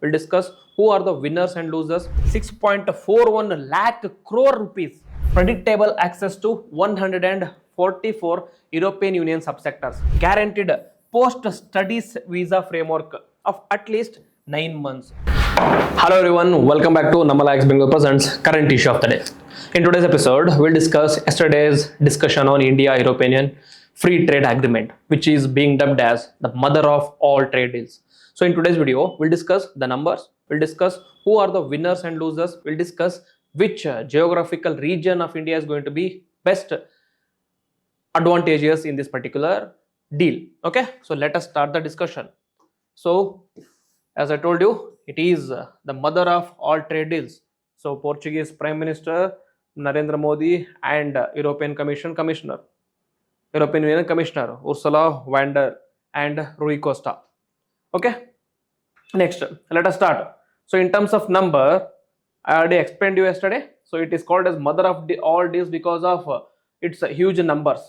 We'll discuss who are the winners and losers, 6.41 lakh crore rupees, predictable access to 144 European Union subsectors, guaranteed post-studies visa framework of at least 9 months. Hello everyone, welcome back to Namma Laex Bengal presents current issue of the day. In today's episode, we'll discuss yesterday's discussion on India-European Union free trade agreement, which is being dubbed as the mother of all trade deals. So in today's video, we'll discuss the numbers, we'll discuss who are the winners and losers, we'll discuss which geographical region of India is going to be best advantageous in this particular deal. Okay, so let us start the discussion. So as I told you, it is the mother of all trade deals. So Portuguese Prime Minister Narendra Modi and European Commission Commissioner, European Union Commissioner Ursula von der and Rui Costa. Okay, next let us start. So in terms of number, I already explained you yesterday. So it is called as mother of all deals because of its huge numbers.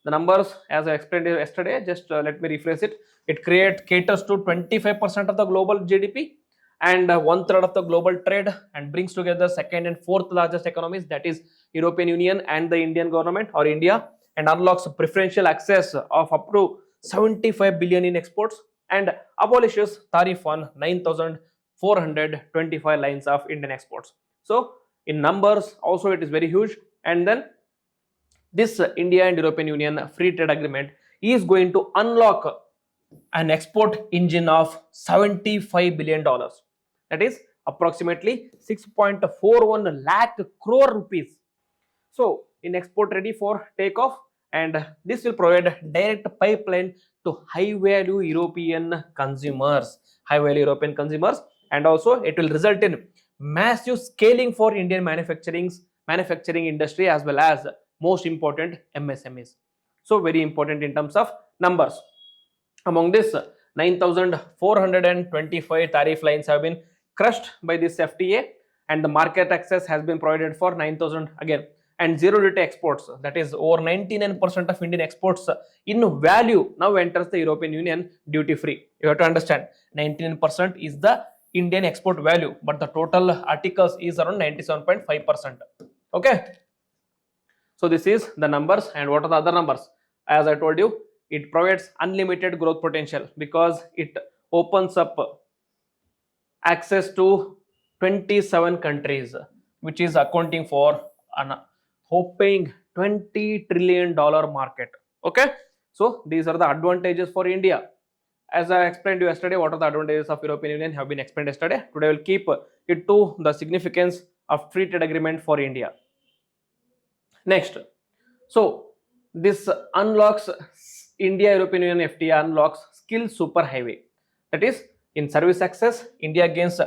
The numbers, as I explained you yesterday, just let me rephrase it. It caters to 25% of the global GDP and 1/3 of the global trade, and brings together second and fourth largest economies, that is European Union and the Indian government or India, and unlocks preferential access of up to 75 billion in exports and abolishes tariff on 9,425 lines of Indian exports. So in numbers also it is very huge, and then this India and European Union free trade agreement is going to unlock an export engine of $75 billion. That is approximately 6.41 lakh crore rupees. So in export ready for takeoff, and this will provide direct pipeline to high value European consumers, and also it will result in massive scaling for Indian manufacturing industry as well as most important MSMEs. So very important in terms of numbers. Among this, 9,425 tariff lines have been crushed by this FTA, and the market access has been provided for 9,000 again, and zero duty exports, that is over 99% of Indian exports in value now enters the European Union duty free. You have to understand, 99% is the Indian export value, but the total articles is around 97.5%. Okay, so this is the numbers. And what are the other numbers? As I told you, it provides unlimited growth potential because it opens up access to 27 countries, which is accounting for an hoping $20 trillion market. Okay, so these are the advantages for India. As I explained to you yesterday, what are the advantages of European Union have been explained yesterday. Today we'll keep it to the significance of free trade agreement for India. Next, so this unlocks India-European Union FTA unlocks skill superhighway. That is, in service access, India gains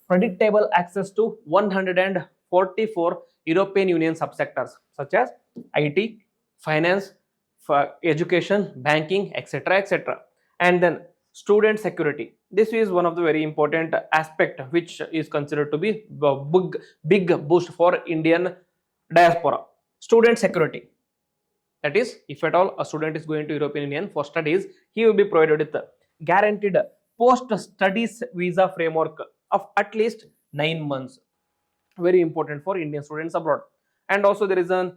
predictable access to 144 European Union subsectors such as IT, finance, education, banking, etc., etc. And then student security. This is one of the very important aspect which is considered to be a big boost for Indian diaspora. Student security. That is, if at all a student is going to European Union for studies, he will be provided with a guaranteed post-studies visa framework of at least 9 months. Very important for Indian students abroad. And also there is an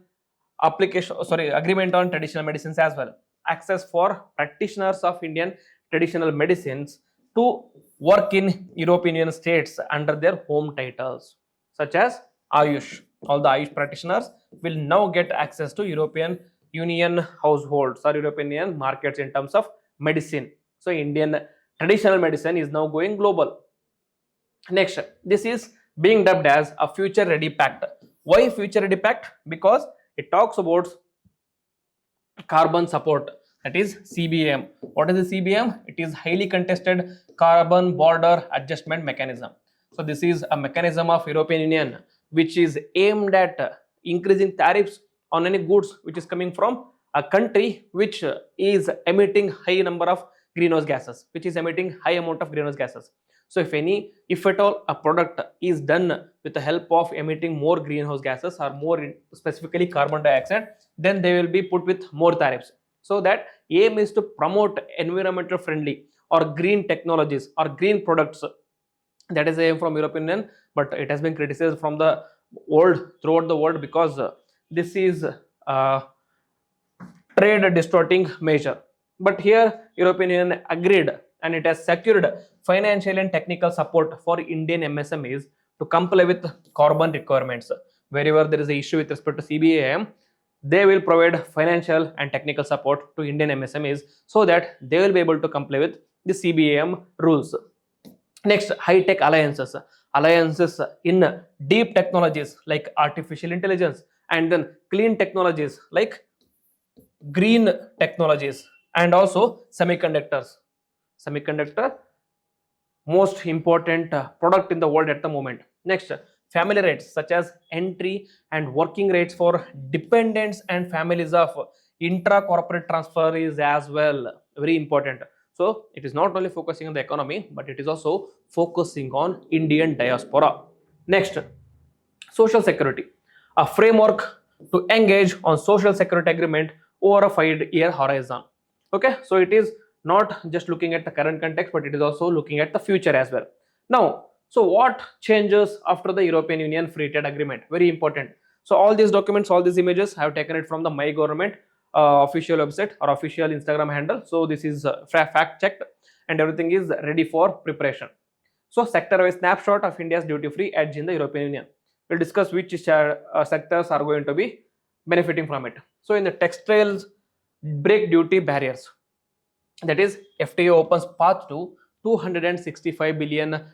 agreement on traditional medicines as well. Access for practitioners of Indian traditional medicines to work in European Union states under their home titles, such as Ayush. All the Ayush practitioners will now get access to European Union households or European Union markets in terms of medicine. So Indian traditional medicine is now going global. Next, this is being dubbed as a future ready pact. Why future ready pact? Because it talks about carbon support, that is CBAM. What is the CBAM? It is highly contested carbon border adjustment mechanism. So this is a mechanism of European Union which is aimed at increasing tariffs on any goods which is coming from a country which is emitting high number of greenhouse gases, which is emitting high amount of greenhouse gases. So if at all a product is done with the help of emitting more greenhouse gases or more specifically carbon dioxide, then they will be put with more tariffs. So that aim is to promote environmental friendly or green technologies or green products That is the aim from European Union, but it has been criticized from the world, throughout the world, because this is trade distorting measure. But here European Union agreed, and it has secured financial and technical support for Indian MSMEs to comply with carbon requirements. Wherever there is an issue with respect to CBAM, they will provide financial and technical support to Indian MSMEs so that they will be able to comply with the CBAM rules. Next, high-tech alliances. Alliances in deep technologies like artificial intelligence, and then clean technologies like green technologies, and also semiconductors. Semiconductor, most important product in the world at the moment. Next, family rates such as entry and working rates for dependents and families of intra-corporate transfer is as well very important. So it is not only focusing on the economy, but it is also focusing on Indian diaspora. Next, social security, a framework to engage on social security agreement over a 5-year horizon. Okay, so it is not just looking at the current context, but it is also looking at the future as well. Now, so what changes after the European Union Free Trade Agreement? Very important. So all these documents, all these images, I have taken it from the My Government official website or official Instagram handle. So this is fact checked, and everything is ready for preparation. So sector-wise snapshot of India's duty-free edge in the European Union. We'll discuss which sectors are going to be benefiting from it. So in the textiles, break duty barriers. That is, FTA opens path to $265 billion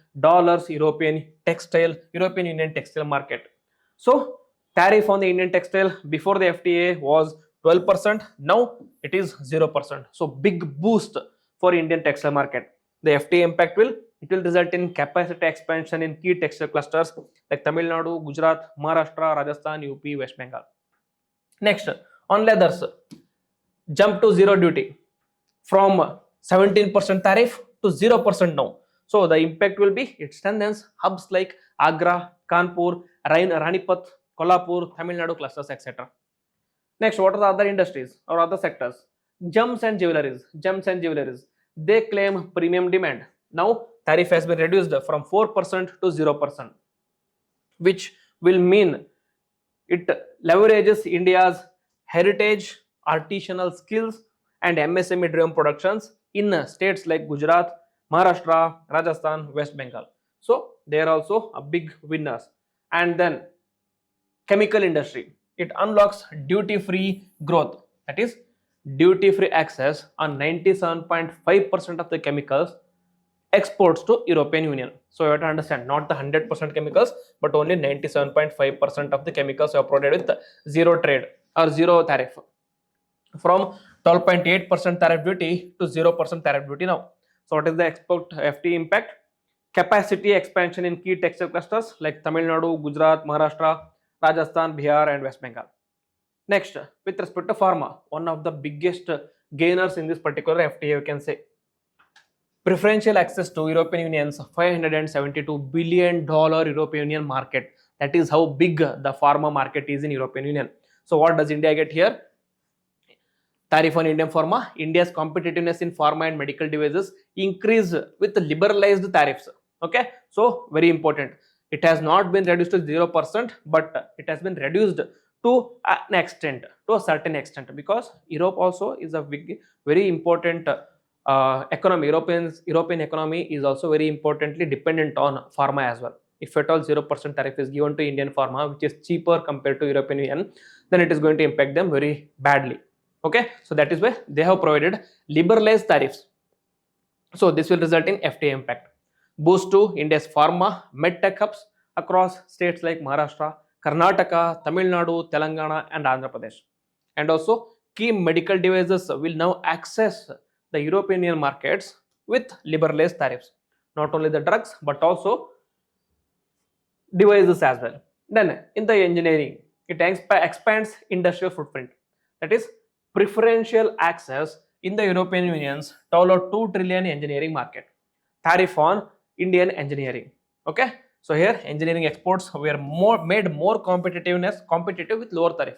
European Union textile market. So tariff on the Indian textile before the FTA was 12%. Now it is 0%. So big boost for Indian textile market. The FTA impact will result in capacity expansion in key textile clusters like Tamil Nadu, Gujarat, Maharashtra, Rajasthan, UP, West Bengal. Next, on leathers, jump to zero duty from 17% tariff to 0% now. So the impact will be, it strengthens hubs like Agra, Kanpur, Ranipat, Kolhapur, Tamil Nadu clusters, etc. Next, what are the other industries or other sectors? Gems and jewelries. They claim premium demand. Now tariff has been reduced from 4% to 0%, which will mean it leverages India's heritage, artisanal skills, and MSME driven productions in states like Gujarat, Maharashtra, Rajasthan, West Bengal. So they are also a big winners. And then chemical industry, it unlocks duty-free growth. That is, duty-free access on 97.5% of the chemicals exports to European Union. So you have to understand, not the 100% chemicals, but only 97.5% of the chemicals are provided with zero trade or zero tariff, from 12.8% tariff duty to 0% tariff duty now. So what is the export FTA impact? Capacity expansion in key textile clusters like Tamil Nadu, Gujarat, Maharashtra, Rajasthan, Bihar, and West Bengal. Next, with respect to pharma, one of the biggest gainers in this particular FTA, you can say, preferential access to European Union's $572 billion European Union market. That is how big the pharma market is in European Union. So what does India get here? Tariff on Indian pharma. India's competitiveness in pharma and medical devices increase with liberalized tariffs. Okay, so very important. It has not been reduced to 0%, but it has been reduced to an extent, to a certain extent, because Europe also is a big, very important economy. European economy is also very importantly dependent on pharma as well. If at all 0% tariff is given to Indian pharma, which is cheaper compared to European Union, then it is going to impact them very badly. Okay, so that is why they have provided liberalized tariffs. So this will result in FTA impact. Boost to India's pharma medtech hubs across states like Maharashtra, Karnataka, Tamil Nadu, Telangana, and Andhra Pradesh. And also key medical devices will now access the European Union markets with liberalized tariffs. Not only the drugs, but also devices as well. Then in the engineering, it expands industrial footprint. That is, preferential access in the European Union's $2 trillion engineering market. Tariff on Indian engineering. Okay, so here engineering exports were made more competitive with lower tariff.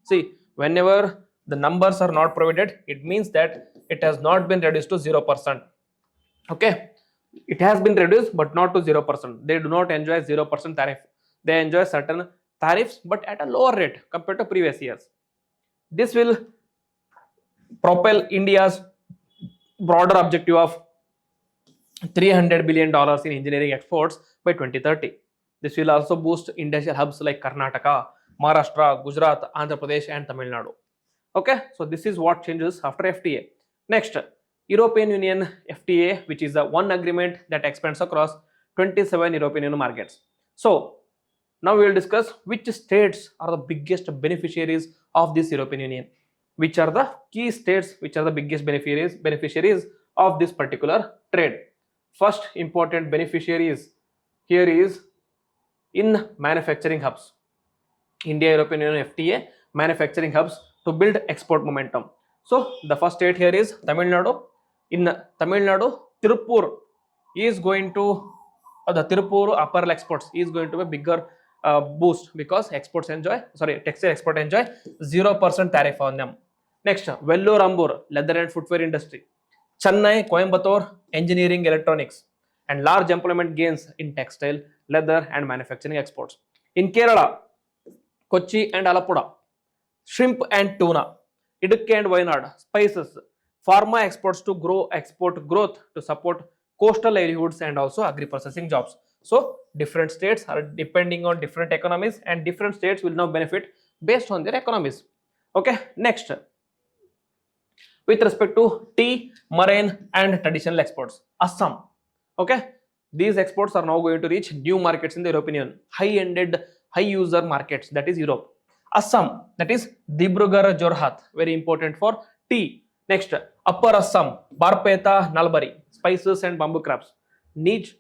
See, whenever the numbers are not provided, it means that it has not been reduced to 0%. Okay, It has been reduced, but not to 0%. They do not enjoy 0% tariff. They enjoy certain tariffs, but at a lower rate compared to previous years. This will propel India's broader objective of $300 billion in engineering exports by 2030. This will also boost industrial hubs like Karnataka, Maharashtra, Gujarat, Andhra Pradesh, and Tamil Nadu. Okay, so this is what changes after FTA. Next, European Union FTA, which is a one agreement that expands across 27 European Union markets. So now we will discuss which states are the biggest beneficiaries of this European Union. Which are the key states, which are the biggest beneficiaries of this particular trade. First important beneficiaries here is in manufacturing hubs. India European Union FTA manufacturing hubs to build export momentum. So the first state here is Tamil Nadu. In Tamil Nadu, Tirupur is going to the Tirupur apparel exports is going to be bigger boost because textile export enjoy 0% tariff on them. Next, Vellore Ambur, leather and footwear industry. Chennai, Coimbatore, engineering electronics, and large employment gains in textile, leather, and manufacturing exports. In Kerala, Kochi and Alappuzha, shrimp and tuna. Idukki and Wayanad, spices, pharma exports to grow export growth to support coastal livelihoods and also agri-processing jobs. So different states are depending on different economies, and different states will now benefit based on their economies. Okay, next. With respect to tea, marine, and traditional exports, Assam. Okay, these exports are now going to reach new markets in the European Union, high-ended, high-user markets, that is Europe. Assam, that is Dibrugarh, Jorhat, very important for tea. Next, Upper Assam, Barpeta, Nalbari, spices and bamboo crafts. Niche,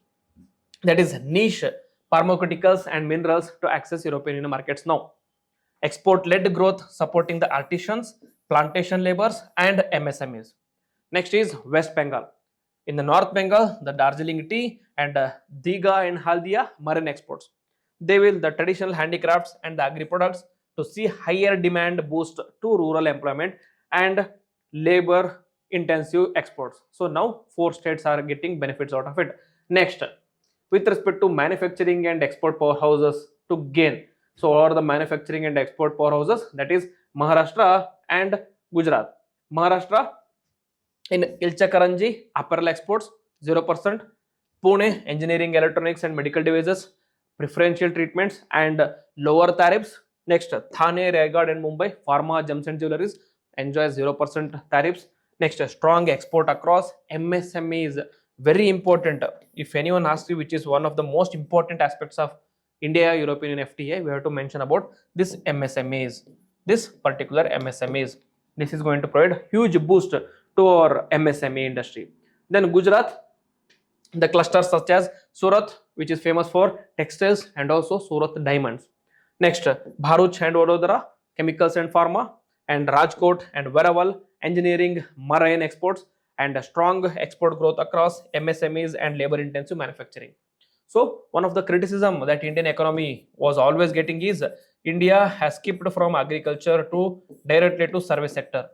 that is niche pharmaceuticals and minerals to access European Union markets now. Export-led growth supporting the artisans, plantation laborers, and MSMEs. Next is West Bengal. In the North Bengal, the Darjeeling tea and Diga and Haldia marine exports. They will the traditional handicrafts and the agri products to see higher demand boost to rural employment and labor intensive exports. So now 4 states are getting benefits out of it. Next, with respect to manufacturing and export powerhouses to gain. So what are the manufacturing and export powerhouses? That is Maharashtra and Gujarat. Maharashtra in Ilchakaranji apparel exports 0%. Pune engineering electronics and medical devices, preferential treatments and lower tariffs. Next, Thane, Raigad and Mumbai pharma, gems and jewelries enjoy 0% tariffs. Next, strong export across MSMEs, very important. If anyone asks you which is one of the most important aspects of India European Union FTA, we have to mention about this MSMEs, this particular MSMEs. This is going to provide huge boost to our MSME industry. Then Gujarat, the clusters such as Surat, which is famous for textiles and also Surat diamonds. Next, Bharuch and Vadodara, chemicals and pharma, and Rajkot and Veraval, engineering, marine exports, and a strong export growth across MSMEs and labor intensive manufacturing. So one of the criticism that Indian economy was always getting is India has skipped from agriculture to directly to service sector.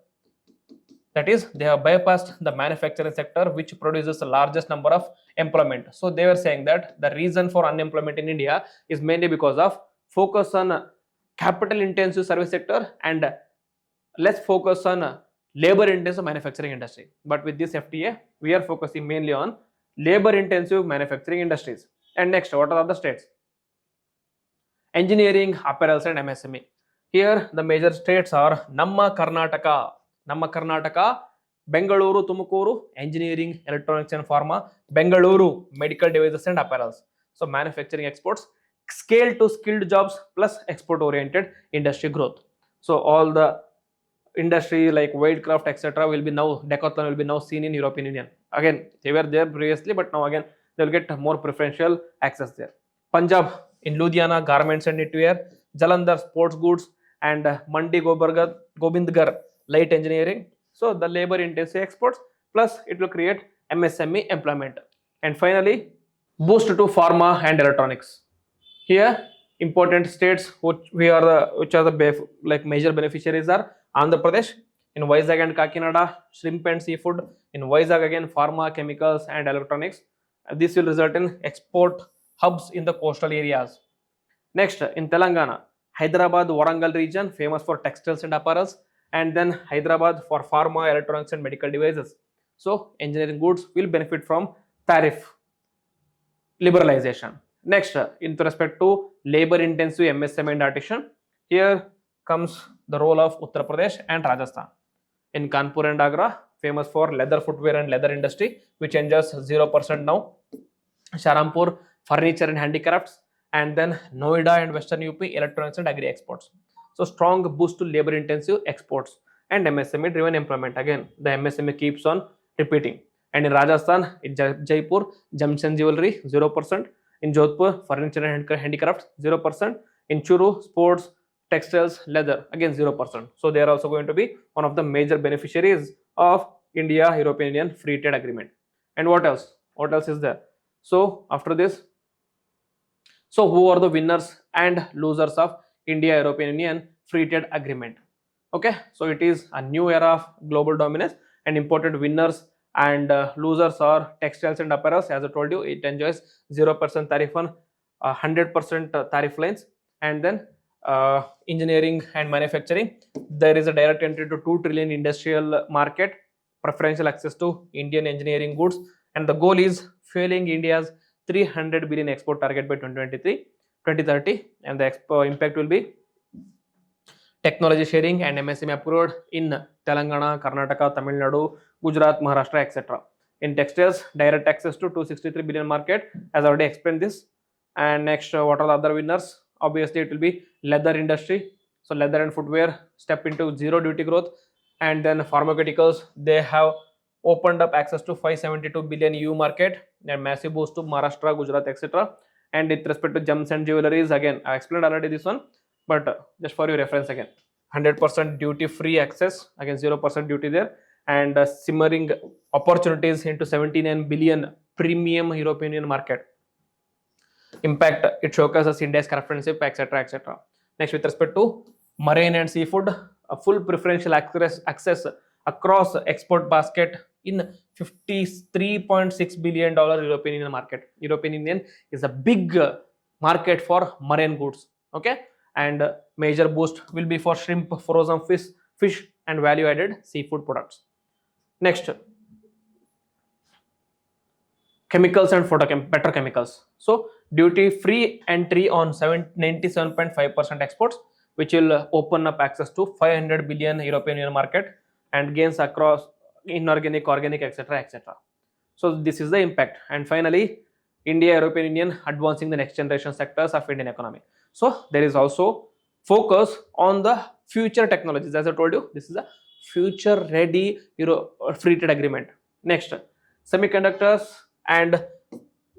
That is, they have bypassed the manufacturing sector, which produces the largest number of employment. So they were saying that the reason for unemployment in India is mainly because of focus on capital intensive service sector and less focus on labor intensive manufacturing industry. But with this FTA, we are focusing mainly on labor intensive manufacturing industries. And next, what are the states? Engineering, apparels and MSME. Here the major states are Namma Karnataka, Bengaluru, Tumakuru, engineering, electronics and pharma, Bengaluru, medical devices and apparels. So manufacturing exports, scale to skilled jobs plus export oriented industry growth. So all the industry like Wildcraft etc. will be now, Decathlon will be now seen in European Union. Again, they were there previously, but now again they will get more preferential access there. Punjab in Ludhiana, garments and knitwear, Jalandhar, sports goods, and Mandi Gobindgarh, light engineering. So the labor intensive exports plus it will create MSME employment. And finally, boost to pharma and electronics. Here important states which are the major beneficiaries are Andhra Pradesh, in Vizag and Kakinada, shrimp and seafood, in Vizag again pharma, chemicals and electronics, This will result in export hubs in the coastal areas. Next, in Telangana, Hyderabad, Warangal region famous for textiles and apparels, and then Hyderabad for pharma, electronics and medical devices. So engineering goods will benefit from tariff liberalization. Next, in respect to labor intensive MSME and artisan, here comes the role of Uttar Pradesh and Rajasthan. In Kanpur and Agra, famous for leather footwear and leather industry, which enjoys 0% now. Sharampur, furniture and handicrafts, and then Noida and Western UP, electronics and agri exports. So strong boost to labor intensive exports and MSME driven employment. Again, the MSME keeps on repeating. And in Rajasthan, in Jaipur, gems and jewelry 0%. In Jodhpur, furniture and handicrafts 0%. In Churu, sports, textiles, leather, again 0%. So they are also going to be one of the major beneficiaries of India European Union free trade agreement. And what else? What else is there? So after this, so who are the winners and losers of India European Union free trade agreement? Okay, so it is a new era of global dominance, and important winners and losers are textiles and apparels. As I told you, it enjoys 0% tariff on 100% tariff lines, and then engineering and manufacturing. There is a direct entry to 2 trillion industrial market, preferential access to Indian engineering goods, and the goal is fueling India's 300 billion export target by 2030, and the impact will be technology sharing and MSME approved in Telangana, Karnataka, Tamil Nadu, Gujarat, Maharashtra, etc. In textiles, direct access to 263 billion market, as I already explained this. And next, what are the other winners? Obviously, it will be leather industry. So leather and footwear step into zero duty growth, and then pharmaceuticals, they have opened up access to 572 billion EU market, and massive boost to Maharashtra, Gujarat, etc. And with respect to gems and jewelries, again I explained already this one, but just for your reference again, 100% duty free access, again 0% duty there, and simmering opportunities into 79 billion premium European Union market. Impact, it showcases India's craftsmanship, etc., etc. Next, with respect to marine and seafood, a full preferential access across export basket in $53.6 billion European Union market. European Union is a big market for marine goods. Okay, and major boost will be for shrimp, frozen fish, and value-added seafood products. Next, chemicals and petrochemicals. So duty-free entry on 97.5% exports, which will open up access to 500 billion European Union market, and gains across inorganic, organic, etc., etc. So this is the impact. And finally, India European Union advancing the next generation sectors of Indian economy. So there is also focus on the future technologies. As I told you, this is a future ready free trade agreement. Next, semiconductors and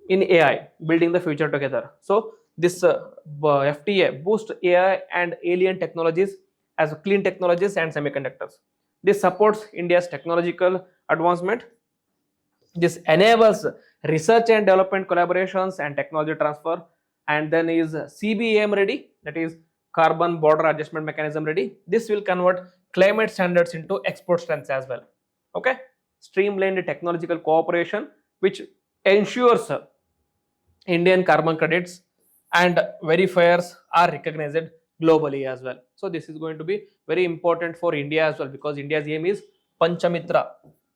in AI, building the future together. So this FTA boosts AI and alien technologies as clean technologies and semiconductors. This supports India's technological advancement. This enables research and development collaborations and technology transfer. And then is CBAM ready, that is carbon border adjustment mechanism ready. This will convert climate standards into export strengths as well. Okay, streamlined technological cooperation, which ensures Indian carbon credits and verifiers are recognized globally as well. So this is going to be very important for India as well, because India's aim is Panchamitra.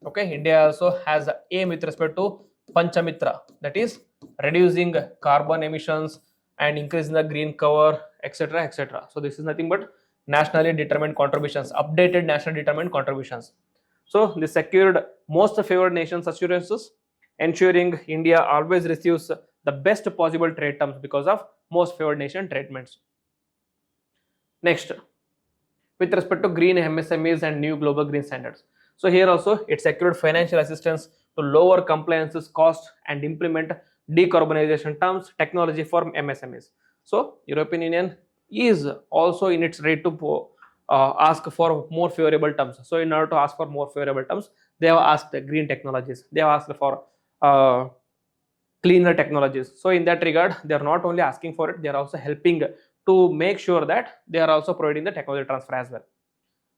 Okay, India also has an aim with respect to Panchamitra, that is reducing carbon emissions and increasing the green cover, etc., etc. So this is nothing but nationally determined contributions, updated nationally determined contributions. So this secured most favored nations assurances, ensuring India always receives the best possible trade terms because of most favored nation treatments. Next, with respect to green MSMEs and new global green standards. So here also it secured financial assistance to lower compliances cost and implement decarbonization terms technology for MSMEs. So European Union is also in its right to ask for more favorable terms. So in order to ask for more favorable terms, they have asked green technologies, they have asked for cleaner technologies. So in that regard, they are not only asking for it, they are also helping to make sure that they are also providing the technology transfer as well.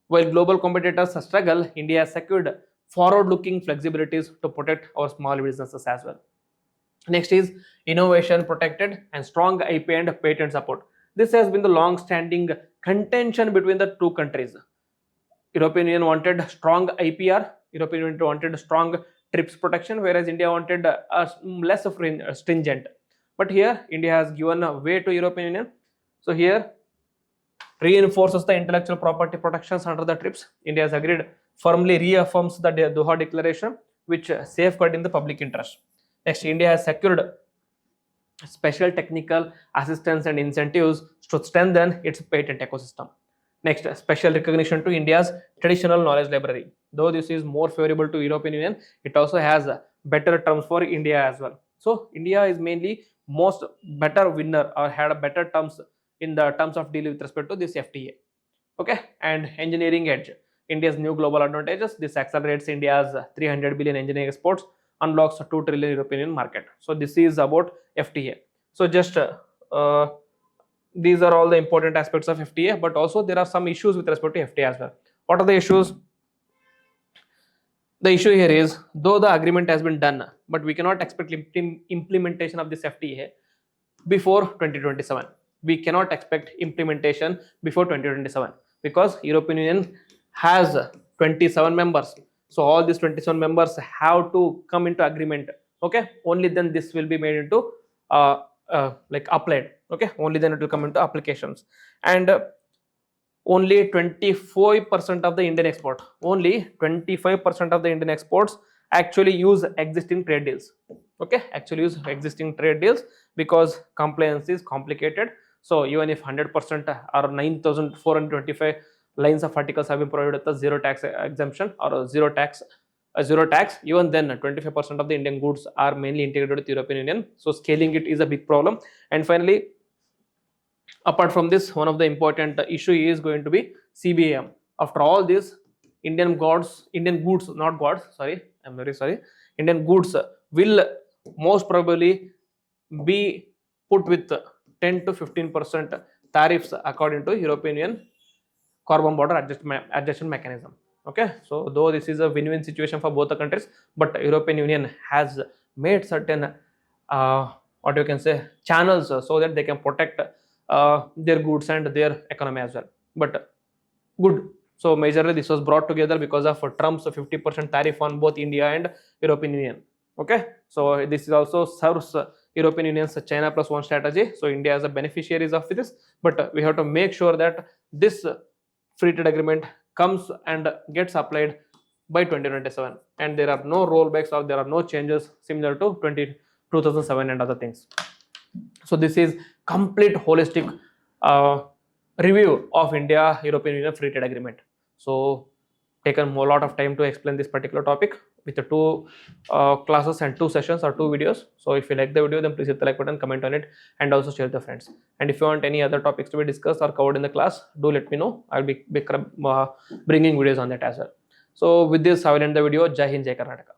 While global competitors struggle, India has secured forward-looking flexibilities to protect our small businesses as well. Next is innovation protected and strong IP and patent support. This has been the long-standing contention between the two countries. European Union wanted strong IPR, European Union wanted strong TRIPS protection, whereas India wanted less stringent. But here India has given a way to European Union. So here reinforces the intellectual property protections under the TRIPS. India has agreed, firmly reaffirms the Doha Declaration, which safeguarding the public interest. Next, India has secured special technical assistance and incentives to strengthen its patent ecosystem. Next, special recognition to India's traditional knowledge library. Though this is more favorable to European Union, it also has better terms for India as well. So India is mainly most better winner or had a better terms in the terms of deal with respect to this FTA. Okay, and engineering edge. India's new global advantages. This accelerates India's 300 billion engineering exports, unlocks a 2 trillion European market. So this is about FTA. So just these are all the important aspects of FTA, but also there are some issues with respect to FTA as well. What are the issues? The issue here is, though the agreement has been done, but we cannot expect implementation of this FTA before 2027. We cannot expect implementation before 2027 because European Union has 27 members. So all these 27 members have to come into agreement. Okay, only then this will be made into like applied. Okay, only then it will come into applications. And only 25% of the Indian export, only 25% of the Indian exports actually use existing trade deals. Okay, actually use existing trade deals because compliance is complicated. So even if 100% or 9,425 lines of articles have been provided with a zero tax exemption or a zero tax, even then 25% of the Indian goods are mainly integrated with European Union. So scaling it is a big problem. And finally, apart from this, one of the important issue is going to be CBAM. After all this, Indian goods, not gods, sorry, I'm very sorry, Indian goods will most probably be put with 10 to 15% tariffs according to European Union carbon border adjustment mechanism. Okay, so though this is a win-win situation for both the countries, but European Union has made certain what you can say channels so that they can protect their goods and their economy as well. But good, so majorly this was brought together because of Trump's 50% tariff on both India and European Union. Okay, so this is also serves European Union's China plus one strategy. So India is a beneficiaries of this, but we have to make sure that this free trade agreement comes and gets applied by 2027, and there are no rollbacks or there are no changes similar to 2007 and other things. So this is complete holistic review of India European Union free trade agreement. So taken a lot of time to explain this particular topic with the two classes and 2 sessions or 2 videos. So if you like the video, then please hit the like button, comment on it, and also share with your friends. And if you want any other topics to be discussed or covered in the class, do let me know. I'll be bringing videos on that as well. So with this, I will end the video. Jai Hind, Jai Karnataka.